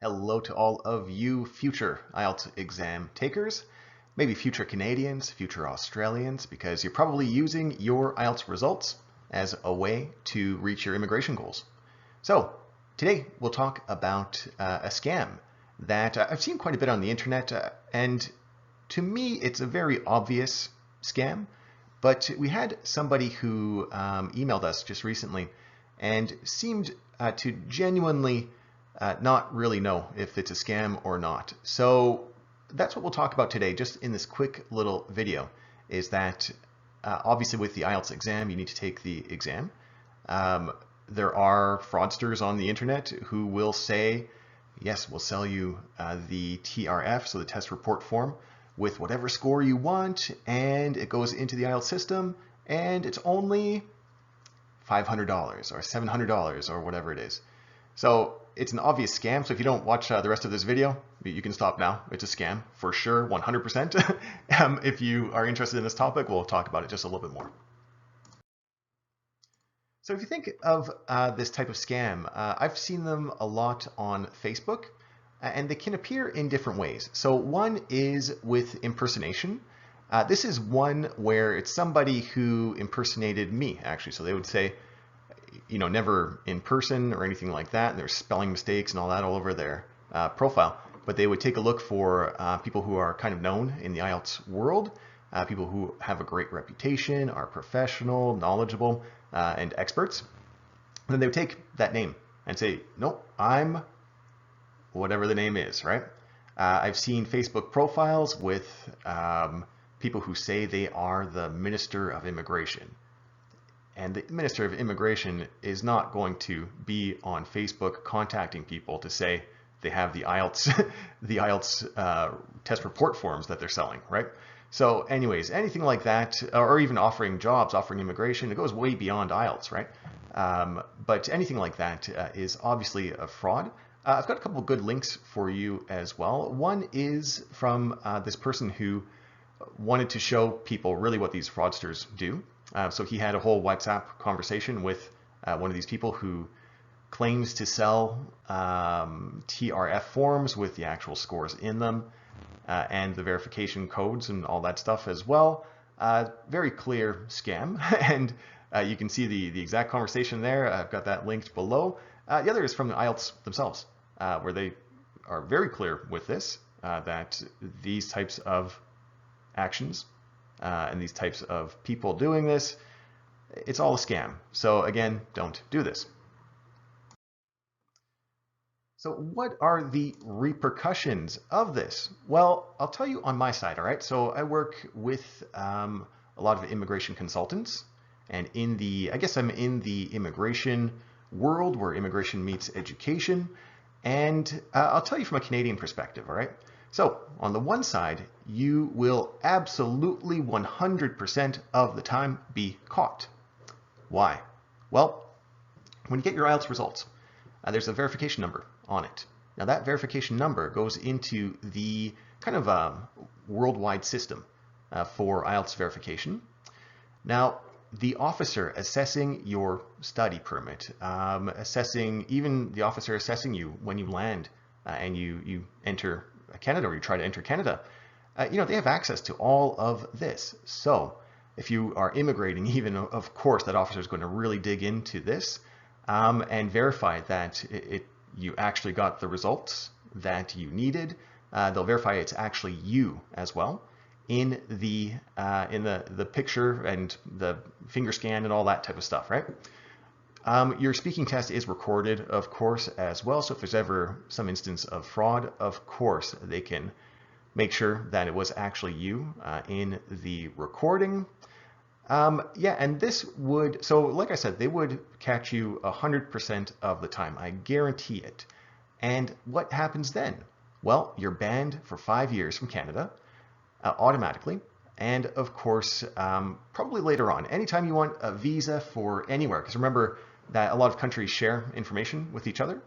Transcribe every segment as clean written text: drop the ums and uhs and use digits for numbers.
Hello to all of you future IELTS exam takers, maybe future Canadians, future Australians, because you're probably using your IELTS results as a way to reach your immigration goals. So today we'll talk about a scam that I've seen quite a bit on the internet, and to me it's a very obvious scam, but we had somebody who emailed us just recently and seemed to genuinely not really know if it's a scam or not. So that's what we'll talk about today, just in this quick little video, is that obviously with the IELTS exam, you need to take the exam. There are fraudsters on the internet who will say, yes, we'll sell you the TRF, so the test report form, with whatever score you want, and it goes into the IELTS system, and it's only $500 or $700 or whatever it is. So it's an obvious scam. So if you don't watch the rest of this video, you can stop now. It's a scam for sure, 100%. If you are interested in this topic, we'll talk about it just a little bit more. So if you think of this type of scam, I've seen them a lot on Facebook, and they can appear in different ways. So one is with impersonation. This is one where it's somebody who impersonated me, actually. So they would say, you know, never in person or anything like that. And there's spelling mistakes and all that all over their profile. But they would take a look for people who are kind of known in the IELTS world, people who have a great reputation, are professional, knowledgeable, and experts. And then they would take that name and say, nope, I'm whatever the name is, right? I've seen Facebook profiles with people who say they are the Minister of Immigration. And the Minister of Immigration is not going to be on Facebook contacting people to say they have the IELTS, the IELTS test report forms that they're selling, right? So anyways, anything like that, or even offering jobs, offering immigration, it goes way beyond IELTS, right? But anything like that is obviously a fraud. I've got a couple of good links for you as well. One is from this person who wanted to show people really what these fraudsters do. So he had a whole WhatsApp conversation with one of these people who claims to sell TRF forms with the actual scores in them and the verification codes and all that stuff as well. Very clear scam. And you can see the exact conversation there. I've got that linked below. The other is from the IELTS themselves, where they are very clear with this, that these types of actions and these types of people doing this, it's all a scam. So again, don't do this. So what are the repercussions of this? Well, I'll tell you on my side, all right? So I work with a lot of immigration consultants, and I guess I'm in the immigration world where immigration meets education. And I'll tell you from a Canadian perspective, all right? So on the one side, you will absolutely 100% of the time be caught. Why? Well, when you get your IELTS results, there's a verification number on it. Now that verification number goes into the kind of worldwide system for IELTS verification. Now, the officer assessing your study permit, even the officer assessing you when you land and you enter Canada, or you try to enter Canada, you know, they have access to all of this. So if you are immigrating, even, of course, that officer is going to really dig into this and verify that you actually got the results that you needed. They'll verify it's actually you as well in the picture and the finger scan and all that type of stuff, right? Your speaking test is recorded, of course, as well. So if there's ever some instance of fraud, of course, they can make sure that it was actually you in the recording. Yeah, and this would, so like I said, they would catch you 100% of the time. I guarantee it. And what happens then? Well, you're banned for 5 years from Canada automatically. And of course, probably later on, anytime you want a visa for anywhere, because remember that a lot of countries share information with each other.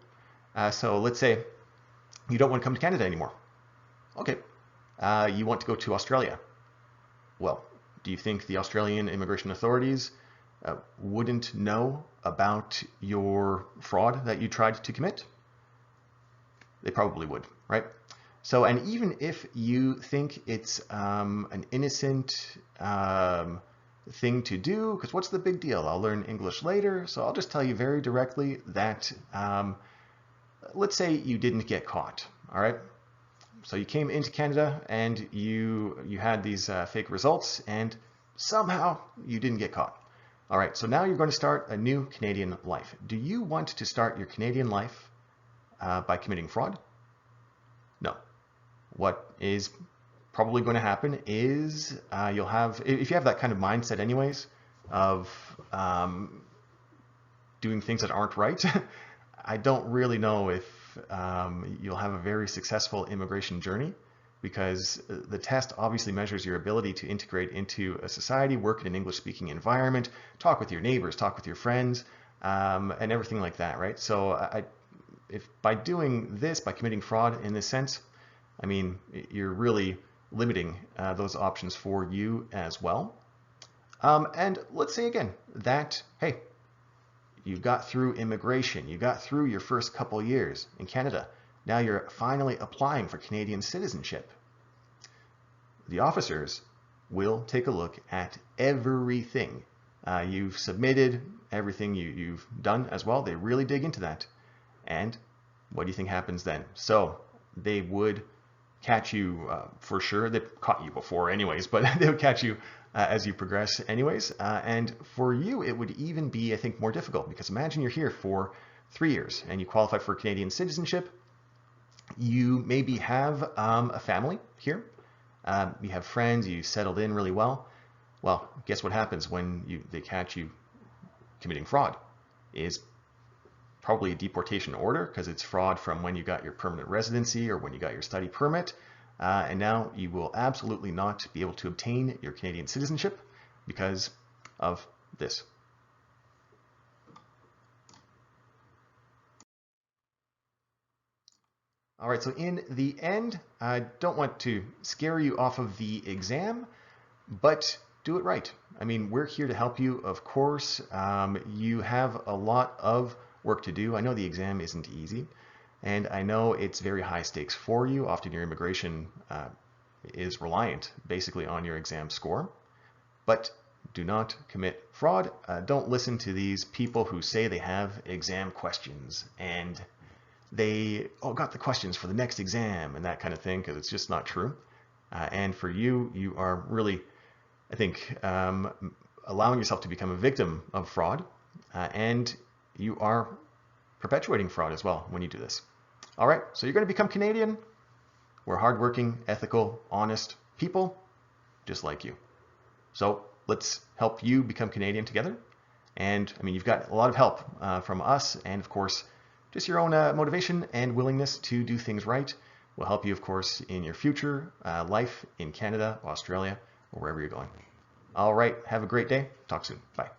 So let's say you don't want to come to Canada anymore. Okay, you want to go to Australia. Well, do you think the Australian immigration authorities wouldn't know about your fraud that you tried to commit? They probably would, right? So, and even if you think it's an innocent thing to do, because what's the big deal? I'll learn English later. So I'll just tell you very directly that let's say you didn't get caught, all right? So you came into Canada and you had these fake results and somehow you didn't get caught. All right, so now you're going to start a new Canadian life. Do you want to start your Canadian life by committing fraud? No. What is probably going to happen is you'll have, if you have that kind of mindset anyways, of doing things that aren't right, I don't really know if you'll have a very successful immigration journey, because the test obviously measures your ability to integrate into a society, work in an English-speaking environment, talk with your neighbors, talk with your friends, and everything like that, right? So if by doing this, by committing fraud in this sense, I mean, you're really limiting those options for you as well. And let's say again that, hey, you got through immigration, you got through your first couple years in Canada. Now you're finally applying for Canadian citizenship. The officers will take a look at everything you've submitted, everything you've done as well. They really dig into that. And what do you think happens then? So they would catch you for sure. They've caught you before anyways, but they would catch you as you progress anyways. And for you, it would even be, I think, more difficult, because imagine you're here for 3 years and you qualify for Canadian citizenship. You maybe have a family here. You have friends, you settled in really well. Well, guess what happens when they catch you committing fraud? Is probably a deportation order, because it's fraud from when you got your permanent residency or when you got your study permit. And now you will absolutely not be able to obtain your Canadian citizenship because of this. All right, so in the end, I don't want to scare you off of the exam, but do it right. I mean, we're here to help you, of course. You have a lot of work to do. I know the exam isn't easy, and I know it's very high stakes for you. Often your immigration is reliant basically on your exam score, but do not commit fraud. Don't listen to these people who say they have exam questions and they got the questions for the next exam and that kind of thing, because it's just not true. And for you, you are really, I think, allowing yourself to become a victim of fraud, and you are perpetuating fraud as well when you do this. All right, so you're going to become Canadian. We're hardworking, ethical, honest people, just like you. So let's help you become Canadian together. And I mean, you've got a lot of help from us, and of course, just your own motivation and willingness to do things right will help you, of course, in your future life in Canada, Australia, or wherever you're going. All right, have a great day. Talk soon. Bye.